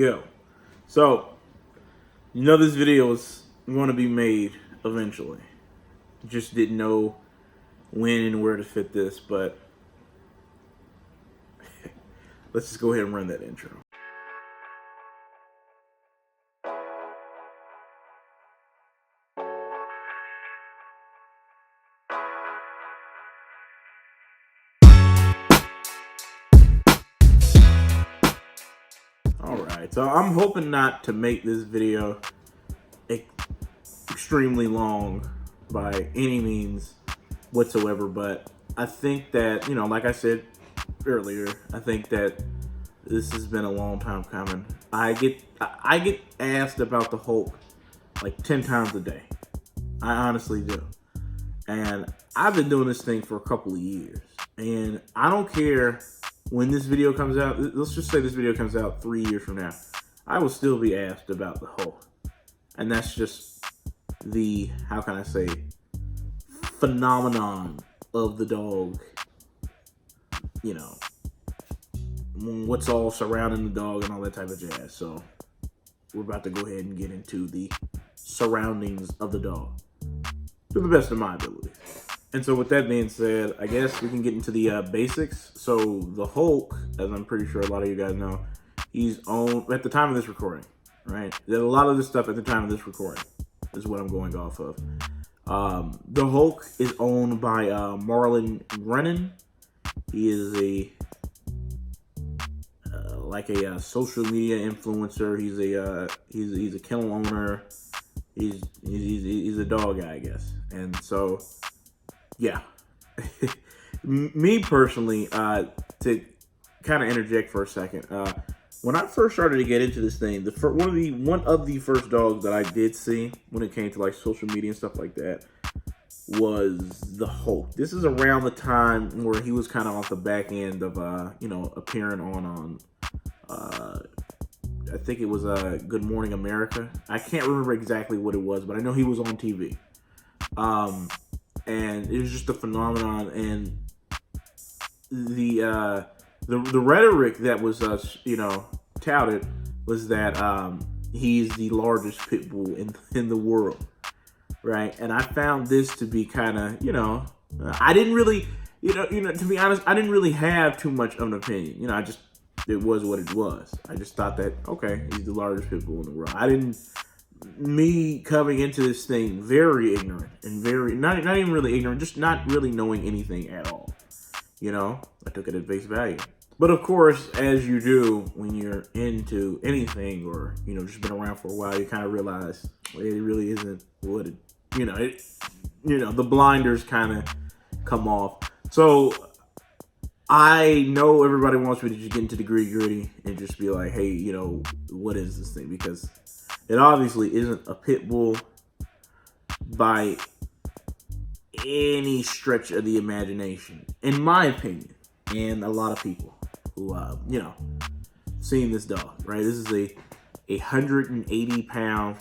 Yo, so you know this video was going to be made eventually. Just didn't know when and where to fit this, but let's just go ahead and run that intro. Alright, so I'm hoping not to make this video extremely long by any means whatsoever, but I think that, like I said earlier, I think that this has been a long time coming. I get asked about the Hulk like 10 times a day. I honestly do. And I've been doing this thing for a couple of years. And I don't care when this video comes out. Let's just say this video comes out 3 years from now. I will still be asked about the Hulk. And that's just the, how can I say, phenomenon of the dog. What's all surrounding the dog and all that type of jazz. So we're about to go ahead and get into the surroundings of the dog to the best of my ability. And so with that being said, I guess we can get into the basics. So the Hulk, as I'm pretty sure a lot of you guys know, he's owned, at the time of this recording, right? There's a lot of this stuff at the time of this recording is what I'm going off of. The Hulk is owned by Marlon Brennan. He is a social media influencer. He's a kennel owner. He's a dog guy, I guess. And so, yeah. Me personally, to kind of interject for a second, when I first started to get into this thing, one of the first dogs that I did see when it came to like social media and stuff like that was the Hulk. This is around the time where he was kind of off the back end of appearing on I think it was Good Morning America. I can't remember exactly what it was, but I know he was on TV. And it was just a phenomenon, and the rhetoric that was touted was that he's the largest pit bull in the world, right? And I found this to be kind of, I didn't really, to be honest, I didn't really have too much of an opinion. It was what it was. I just thought that, okay, he's the largest pit bull in the world. Me coming into this thing very ignorant and very, not even really ignorant, just not really knowing anything at all. I took it at face value. But of course, as you do when you're into anything or, just been around for a while, you kind of realize it really isn't what it, the blinders kind of come off. So I know everybody wants me to just get into the gritty and just be like, hey, what is this thing? Because it obviously isn't a pit bull by any stretch of the imagination, in my opinion, and a lot of people who, seen this dog, right? This is a 180-pound,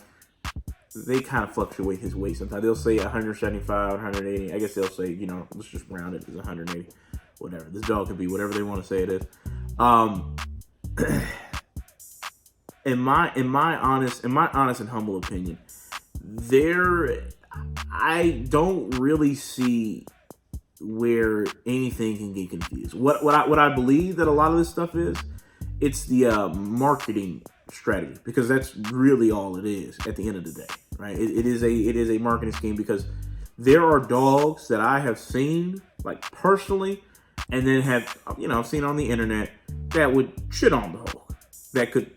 they kind of fluctuate his weight sometimes. They'll say 175, 180. I guess they'll say, let's just round it as 180. Whatever. This dog can be whatever they want to say it is. In my honest and humble opinion, I don't really see where anything can get confused. What I believe that a lot of this stuff is, it's the marketing strategy, because that's really all it is at the end of the day, right? It is a marketing scheme, because there are dogs that I have seen, like personally, and then have, seen on the internet that would shit on the Hulk, that could,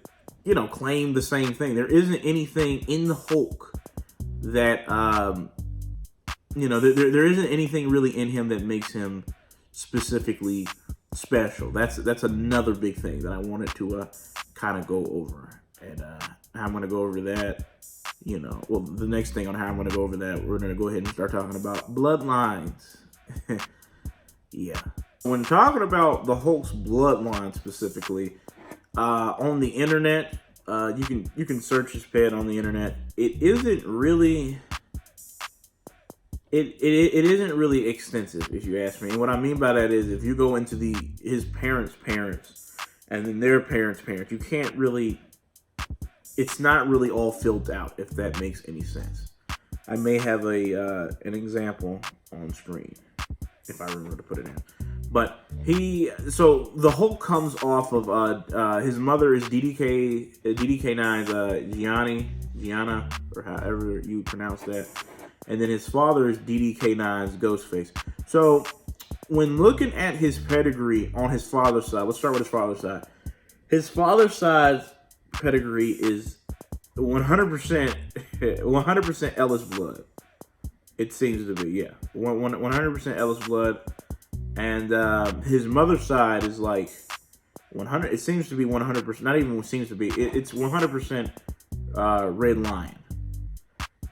claim the same thing. There isn't anything in the Hulk that, there isn't anything really in him that makes him specifically special. That's another big thing that I wanted to kind of go over. And how I'm going to go over that, the next thing on how I'm going to go over that, we're going to go ahead and start talking about bloodlines. Yeah. When talking about the Hulk's bloodline specifically, on the internet, you can search his pet on the internet. It isn't really extensive, if you ask me. And what I mean by that is, if you go into his parents' and then their parents, you can't really it's not really all filled out, if that makes any sense. I may have an example on screen if I remember to put it in. But so the Hulk comes off of his mother is DDK9's Gianna, or however you pronounce that, and then his father is DDK9's Ghostface. So when looking at his pedigree on his father's side, let's start with his father's side. His father's side's pedigree is 100% Ellis blood. It seems to be, yeah, 100% Ellis blood, and his mother's side is like 100. It seems to be 100%. Not even seems to be. It's 100% Red Lion.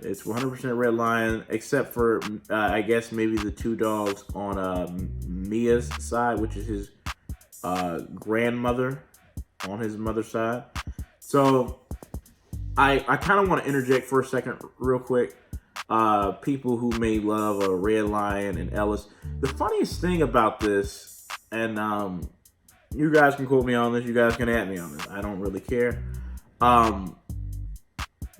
It's 100% Red Lion, except for I guess maybe the two dogs on Mia's side, which is his grandmother on his mother's side. So I kind of want to interject for a second, real quick. People who may love a Red Lion and Ellis. The funniest thing about this, and you guys can quote me on this, you guys can at me on this, I don't really care.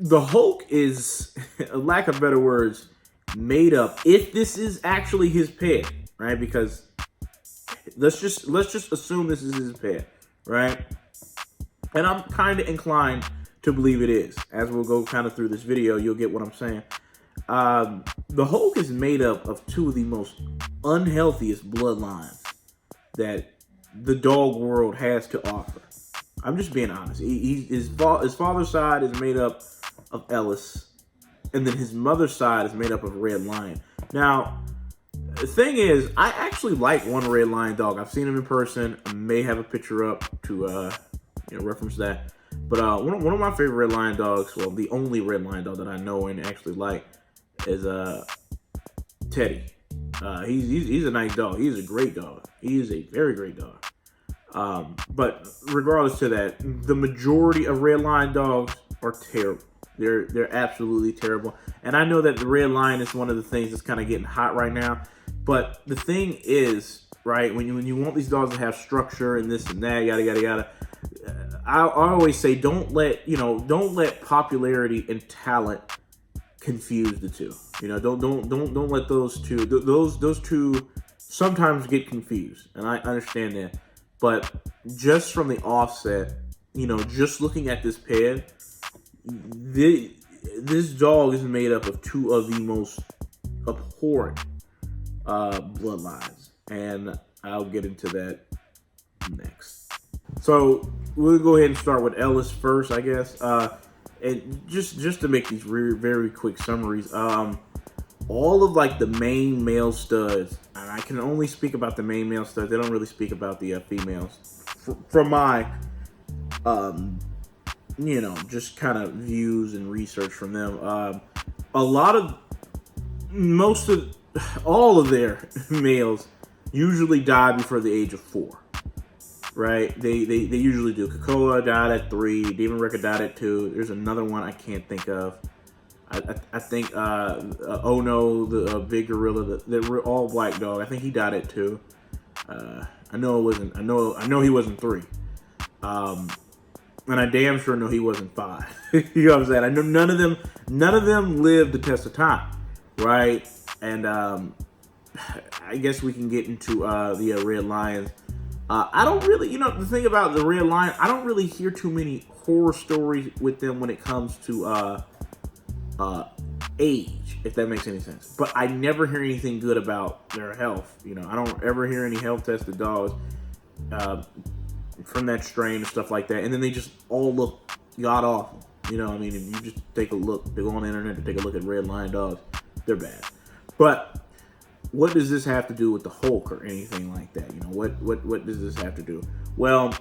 The Hulk is, lack of better words, made up, if this is actually his pet, right? Because let's just assume this is his pet, right? And I'm kind of inclined to believe it is. As we'll go kind of through this video, you'll get what I'm saying. The Hulk is made up of two of the most unhealthiest bloodlines that the dog world has to offer. I'm just being honest. His father's side is made up of Ellis, and then his mother's side is made up of Red Lion. Now, the thing is, I actually like one Red Lion dog. I've seen him in person. I may have a picture up to reference that. But one of my favorite Red Lion dogs, well, the only Red Lion dog that I know and actually like, is Teddy. He's a nice dog. He's a great dog. He is a very great dog. But regardless to that, the majority of Red Lion dogs are terrible. They're absolutely terrible. And I know that the Red Lion is one of the things that's kind of getting hot right now. But the thing is, right, when you want these dogs to have structure and this and that, yada yada yada, I always say don't let popularity and talent confuse the two. Don't let those two sometimes get confused, and I understand that. But just from the offset, just looking at this pair, this dog is made up of two of the most abhorrent bloodlines, and I'll get into that next. So we'll go ahead and start with Ellis first, I guess. And just to make these very quick summaries, all of like the main male studs, and I can only speak about the main male studs. They don't really speak about the females. From my, just kind of views and research from them, all of their males usually die before the age of 4. Right, they usually do. Krakoa died at 3. Demon Recker died at 2. There's another one I can't think of. I think Ono, the big gorilla, the all black dog. I think he died at 2. I know it wasn't. I know he wasn't 3. And I damn sure know he wasn't 5. You know what I'm saying? I know none of them lived the test of time, right? And I guess we can get into the Red Lions. I don't really, the thing about the Red Lion, I don't really hear too many horror stories with them when it comes to age, if that makes any sense. But I never hear anything good about their health. I don't ever hear any health tested dogs from that strain and stuff like that. And then they just all look god awful. If you just take a look, go on the internet to take a look at Red Lion dogs, they're bad. But what does this have to do with the Hulk or anything like that? What does this have to do? Well,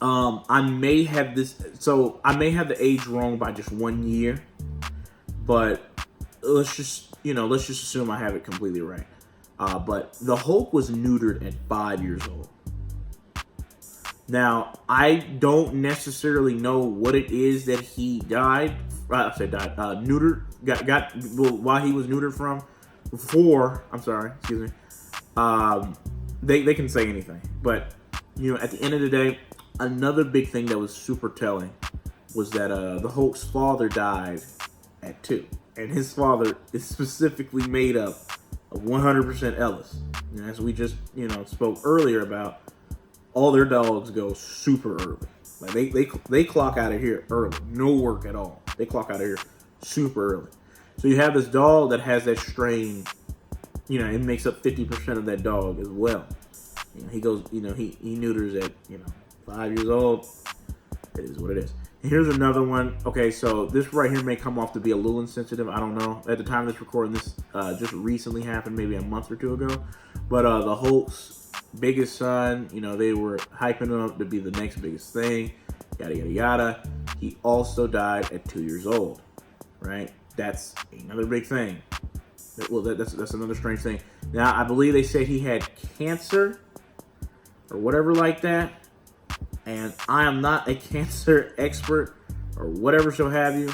I may have the age wrong by just 1 year, but let's just assume I have it completely right. But the Hulk was neutered at 5 years old. Now, I don't necessarily know what it is that he died. Neutered, why he was neutered from. Excuse me. They can say anything, but at the end of the day, another big thing that was super telling was that the Hulk's father died at 2, and his father is specifically made up of 100% Ellis. And as we just spoke earlier about, all their dogs go super early. Like they clock out of here early, no work at all. They clock out of here super early. So you have this dog that has that strain. It makes up 50% of that dog as well. He goes, he neuters at 5 years old. It is what it is. And here's another one. Okay, so this right here may come off to be a little insensitive. I don't know. At the time of this recording, this just recently happened, maybe a month or two ago. But the Hulk's biggest son, they were hyping him up to be the next biggest thing, yada, yada, yada. He also died at 2 years old, right? That's another big thing. Well, that's another strange thing. Now, I believe they said he had cancer or whatever like that. And I am not a cancer expert or whatever shall have you.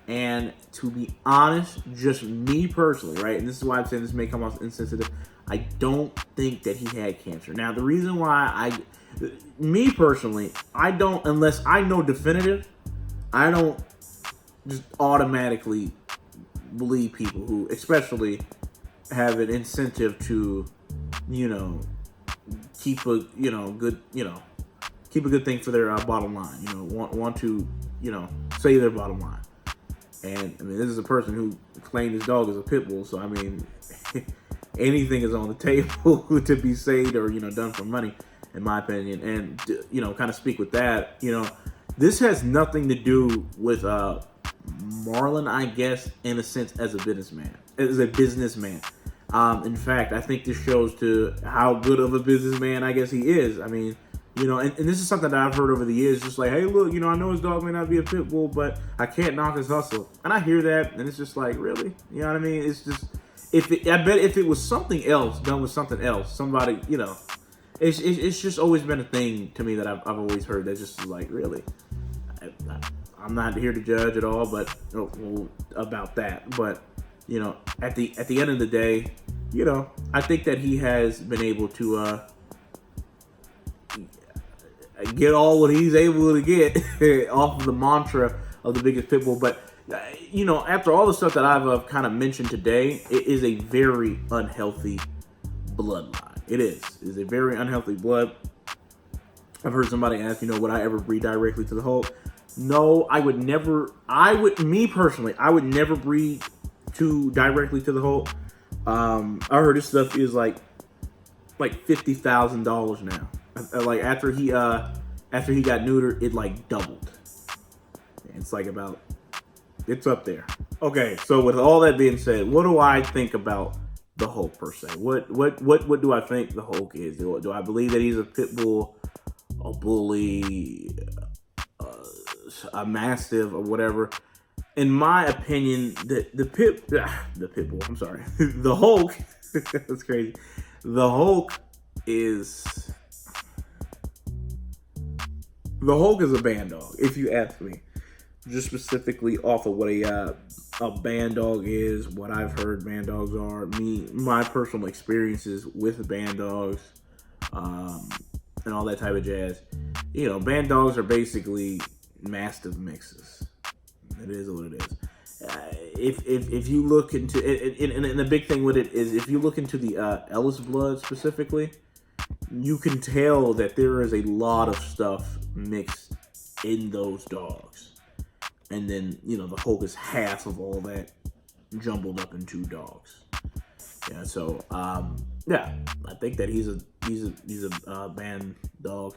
And to be honest, just me personally, right? And this is why I'm saying this may come off insensitive. I don't think that he had cancer. Now, the reason why me personally, I don't, unless I know definitive, I don't just automatically believe people who especially have an incentive to, keep a, good, keep a good thing for their bottom line, want to, say their bottom line. And I mean, this is a person who claimed his dog as a pit bull. So, I mean, anything is on the table to be saved or, done for money, in my opinion. And, kind of speak with that, this has nothing to do with Marlon, I guess, in a sense, as a businessman. In fact, I think this shows to how good of a businessman I guess he is. I mean, and this is something that I've heard over the years, just like, hey, look, I know his dog may not be a pit bull, but I can't knock his hustle. And I hear that, and it's just like, really? You know what I mean? It's just, I bet if it was something else, done with something else, somebody, it's just always been a thing to me that I've always heard that's just like, really? I'm not here to judge at all, but about that. But at the end of the day, I think that he has been able to get all what he's able to get off of the mantra of the biggest pit bull. But after all the stuff that I've kind of mentioned today, it is a very unhealthy bloodline. It is. It's a very unhealthy blood. I've heard somebody ask, would I ever breed directly to the Hulk? No, I would never. Me personally, I would never breed directly to the Hulk. I heard this stuff is like $50,000 now. Like after he got neutered, it like doubled. It's like it's up there. Okay, so with all that being said, what do I think about the Hulk per se? What do I think the Hulk is? Do I believe that he's a pit bull, a bully, a mastiff, or whatever? In my opinion, the pit bull. I'm sorry, the Hulk. That's crazy. The Hulk is a band dog, if you ask me. Just specifically off of what a band dog is, what I've heard band dogs are, my personal experiences with band dogs, and all that type of jazz. Band dogs are basically mastiff mixes. It is what it is. If you look into it, and the big thing with it is, if you look into the Ellis blood specifically, you can tell that there is a lot of stuff mixed in those dogs. And then, the Hulk is half of all that jumbled up in 2 dogs. Yeah, so I think that he's a band dog.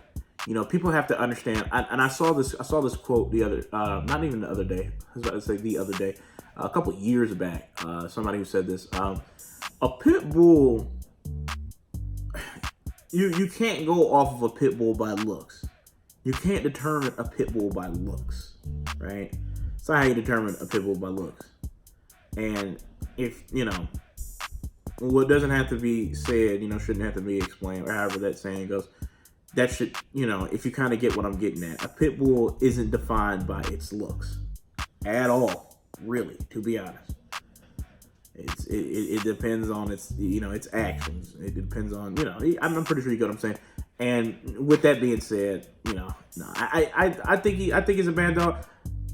People have to understand. And I saw this quote the other, not even the other day. I was about to say the other day, a couple years back. Somebody who said this. A pit bull. You can't go off of a pit bull by looks. You can't determine a pit bull by looks, right? It's not how you determine a pit bull by looks. And if, what doesn't have to be said, shouldn't have to be explained, or however that saying goes. That should, if you kind of get what I'm getting at. A pit bull isn't defined by its looks at all, really, to be honest. It depends on its actions. It depends on, I'm pretty sure you get what I'm saying. And with that being said, no, I think he's a band dog.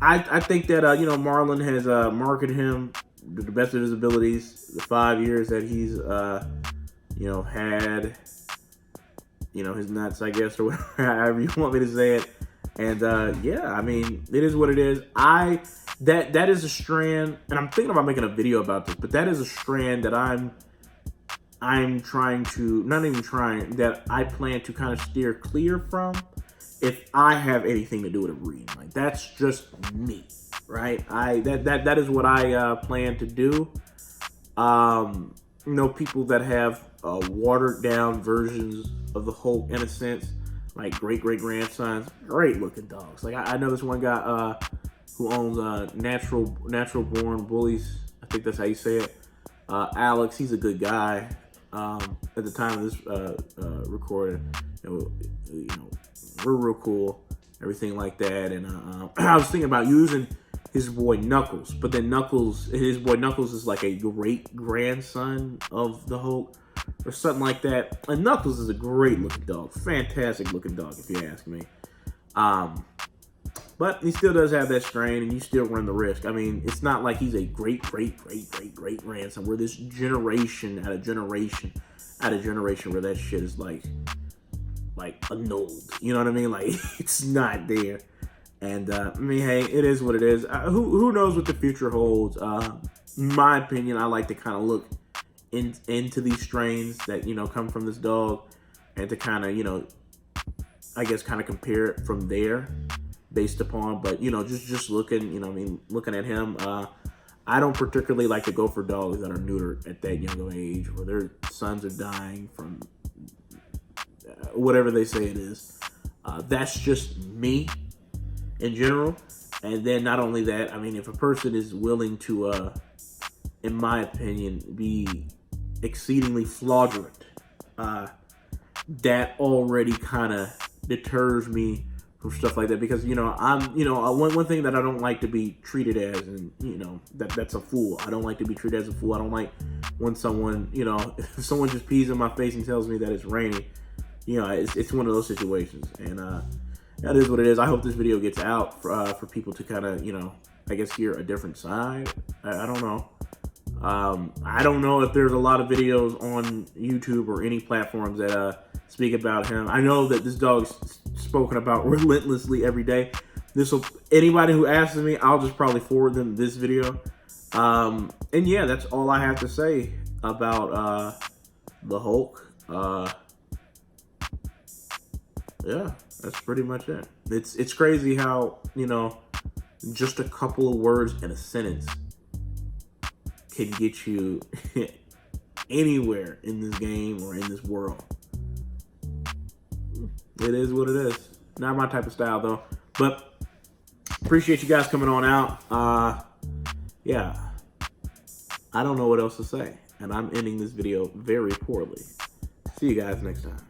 I think that Marlon has marketed him to the best of his abilities. The 5 years that he's had his nuts, I guess, or whatever, however you want me to say it. And yeah, I mean, it is what it is. That is a strand, and I'm thinking about making a video about this, but that is a strand that I'm trying to, not even trying, that I plan to kind of steer clear from if I have anything to do with a breeding. Like, that's just me, right? That is what I plan to do. People that have watered down versions of the Hulk, in a sense, like great grandsons, great looking dogs. Like I know this one guy who owns natural born bullies. I think that's how you say it. Alex, he's a good guy. At the time of this recording, we're real cool, everything like that. And I was thinking about using his boy Knuckles, but then his boy Knuckles is like a great grandson of the Hulk or something like that. And Knuckles is a great looking dog, fantastic looking dog, if you ask me. But he still does have that strain, and you still run the risk. I mean, it's not like he's a great grandson. We're this generation out of generation where that shit is like annulled. You know what I mean? Like, it's not there. And I mean, hey, it is what it is. Who knows what the future holds? In my opinion, I like to kind of look into these strains that come from this dog, and to kind of I guess kind of compare it from there, based upon. But just looking, looking at him, I don't particularly like to go for dogs that are neutered at that young age, where their sons are dying from whatever they say it is. That's just me in general. And then not only that, I mean, if a person is willing to, in my opinion, be exceedingly fraudulent, that already kind of deters me from stuff like that, because one thing that I don't like to be treated as, and that's a fool. I don't like to be treated as a fool. I don't like when someone, if someone just pees in my face and tells me that it's raining. It's one of those situations, and that is what it is. I hope this video gets out for people to kind of I guess hear a different side. I don't know. I don't know if there's a lot of videos on YouTube or any platforms that speak about him. I know that this dog's spoken about relentlessly every day. Anybody who asks me, I'll just probably forward them this video. And yeah, that's all I have to say about the Hulk. Yeah, that's pretty much it. It's crazy how just a couple of words in a sentence can get you anywhere in this game or in this world. It is what it is. Not my type of style, though. But appreciate you guys coming on out. Yeah, I don't know what else to say, and I'm ending this video very poorly. See you guys next time.